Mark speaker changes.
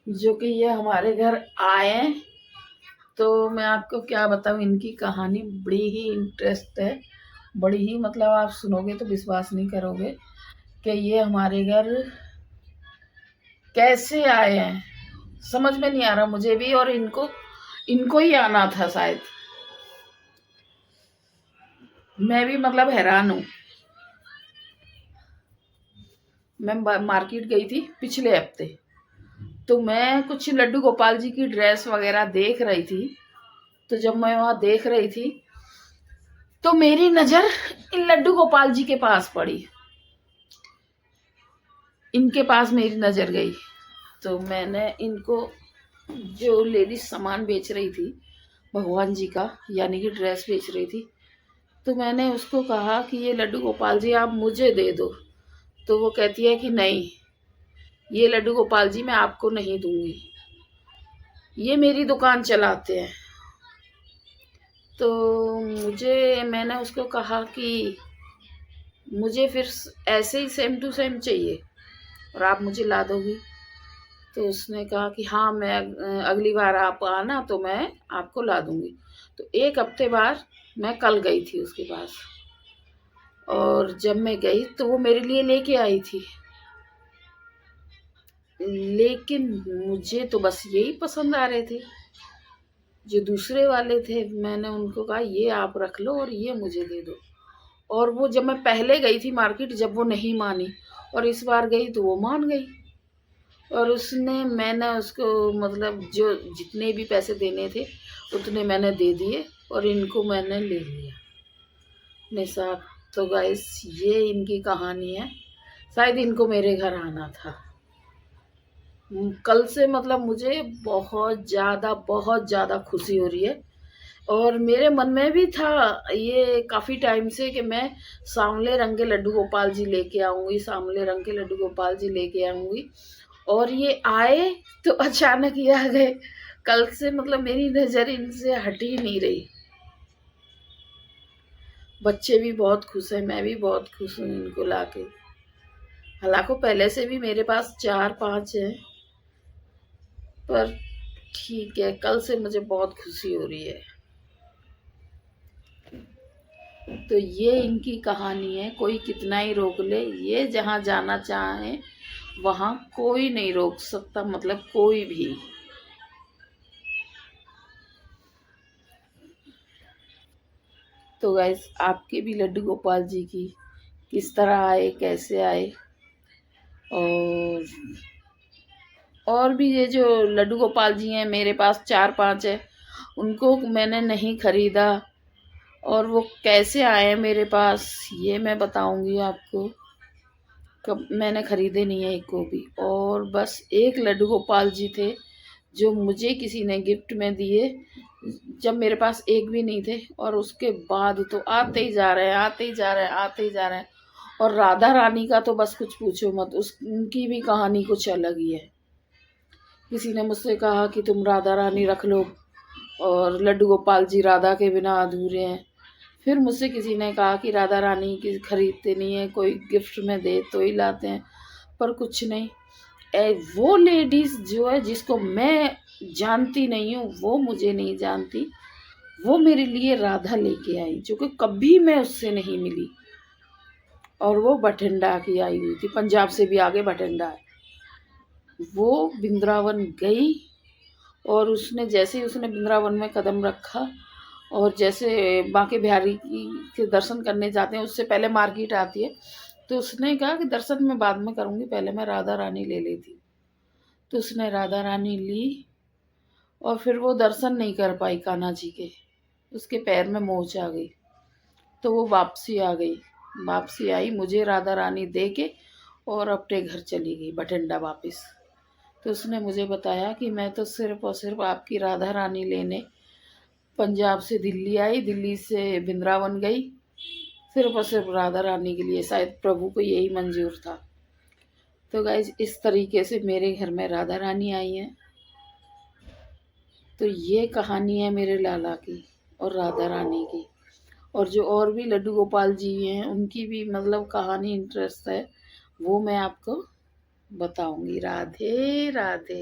Speaker 1: जो कि ये हमारे घर आए। तो मैं आपको क्या बताऊँ, इनकी कहानी बड़ी ही इंटरेस्ट है, बड़ी ही मतलब आप सुनोगे तो विश्वास नहीं करोगे कि ये हमारे घर कैसे आए हैं। समझ में नहीं आ रहा मुझे भी, और इनको इनको ही आना था शायद। मैं भी मतलब हैरान हूँ। मैं मार्केट गई थी पिछले हफ्ते, तो मैं कुछ लड्डू गोपाल जी की ड्रेस वगैरह देख रही थी। तो जब मैं वहाँ देख रही थी तो मेरी नज़र इन लड्डू गोपाल जी के पास पड़ी, इनके पास मेरी नज़र गई। तो मैंने इनको, जो लेडीज सामान बेच रही थी भगवान जी का, यानी कि ड्रेस बेच रही थी, तो मैंने उसको कहा कि ये लड्डू गोपाल जी आप मुझे दे दो। तो वो कहती है कि नहीं, ये लड्डू गोपाल जी मैं आपको नहीं दूंगी, ये मेरी दुकान चलाते हैं। तो मैंने उसको कहा कि मुझे फिर ऐसे ही सेम टू सेम चाहिए और आप मुझे ला दोगी। तो उसने कहा कि हाँ, मैं अगली बार आप आना तो मैं आपको ला दूंगी। तो एक हफ्ते बाद मैं कल गई थी उसके पास, और जब मैं गई तो वो मेरे लिए लेके आई थी, लेकिन मुझे तो बस यही पसंद आ रहे थे। जो दूसरे वाले थे मैंने उनको कहा ये आप रख लो और ये मुझे दे दो। और वो जब मैं पहले गई थी मार्केट, जब वो नहीं मानी, और इस बार गई तो वो मान गई। और मैंने उसको मतलब जो जितने भी पैसे देने थे उतने मैंने दे दिए, और इनको मैंने ले लिया अपने साथ। तो गाइस, ये इनकी कहानी है। शायद इनको मेरे घर आना था। कल से मतलब मुझे बहुत ज़्यादा खुशी हो रही है। और मेरे मन में भी था ये काफ़ी टाइम से कि मैं सांवले रंग के लड्डू गोपाल जी लेके आऊँगी, सांवले रंग के लड्डू गोपाल जी लेके आऊँगी। और ये आए तो अचानक ही आ गए। कल से मतलब मेरी नज़र इनसे हट ही नहीं रही। बच्चे भी बहुत खुश हैं, मैं भी बहुत खुश हूँ इनको लाके। हालांकि पहले से भी मेरे पास 4-5 हैं, पर ठीक है, कल से मुझे बहुत खुशी हो रही है। तो ये इनकी कहानी है। कोई कितना ही रोक ले, ये जहाँ जाना चाहे वहाँ कोई नहीं रोक सकता, मतलब कोई भी। तो गाइस, आपके भी लड्डू गोपाल जी की किस तरह आए, कैसे आए, और भी ये जो लड्डू गोपाल जी हैं मेरे पास 4-5 है, उनको मैंने नहीं खरीदा, और वो कैसे आए मेरे पास ये मैं बताऊंगी आपको। कब मैंने खरीदे नहीं है एक को भी। और बस एक लड्डू गोपाल जी थे जो मुझे किसी ने गिफ्ट में दिए, जब मेरे पास एक भी नहीं थे, और उसके बाद तो आते ही जा रहे हैं, आते ही जा रहे हैं, आते ही जा रहे हैं। और राधा रानी का तो बस कुछ पूछो मत, उनकी भी कहानी कुछ अलग ही है। किसी ने मुझसे कहा कि तुम राधा रानी रख लो, और लड्डू गोपाल जी राधा के बिना अधूरे हैं। फिर मुझसे किसी ने कहा कि राधा रानी की खरीदते नहीं है, कोई गिफ्ट में दे तो ही लाते हैं, पर कुछ नहीं। वो लेडीज़ जो है जिसको मैं जानती नहीं हूँ, वो मुझे नहीं जानती, वो मेरे लिए राधा लेके आई, जो कि कभी मैं उससे नहीं मिली। और वो बठिंडा की आई हुई थी, पंजाब से भी आगे बठिंडा है। वो वृंदावन गई, और उसने जैसे ही उसने वृंदावन में कदम रखा, और जैसे बांके बिहारी की के दर्शन करने जाते हैं उससे पहले मार्केट आती है, तो उसने कहा कि दर्शन मैं बाद में करूँगी, पहले मैं राधा रानी ले लेती। तो उसने राधा रानी ली, और फिर वो दर्शन नहीं कर पाई कान्हा जी के, उसके पैर में मोच आ गई। तो वो वापसी आ गई, वापसी आई मुझे राधा रानी दे के, और अपने घर चली गई बठिंडा वापस। तो उसने मुझे बताया कि मैं तो सिर्फ और सिर्फ आपकी राधा रानी लेने पंजाब से दिल्ली आई, दिल्ली से वृंदावन गई, सिर्फ और सिर्फ राधा रानी के लिए। शायद प्रभु को यही मंजूर था। तो गाइज, इस तरीके से मेरे घर में राधा रानी आई हैं। तो ये कहानी है मेरे लाला की और राधा रानी की। और जो और भी लड्डू गोपाल जी हैं उनकी भी मतलब कहानी इंटरेस्ट है, वो मैं आपको बताऊंगी। राधे राधे।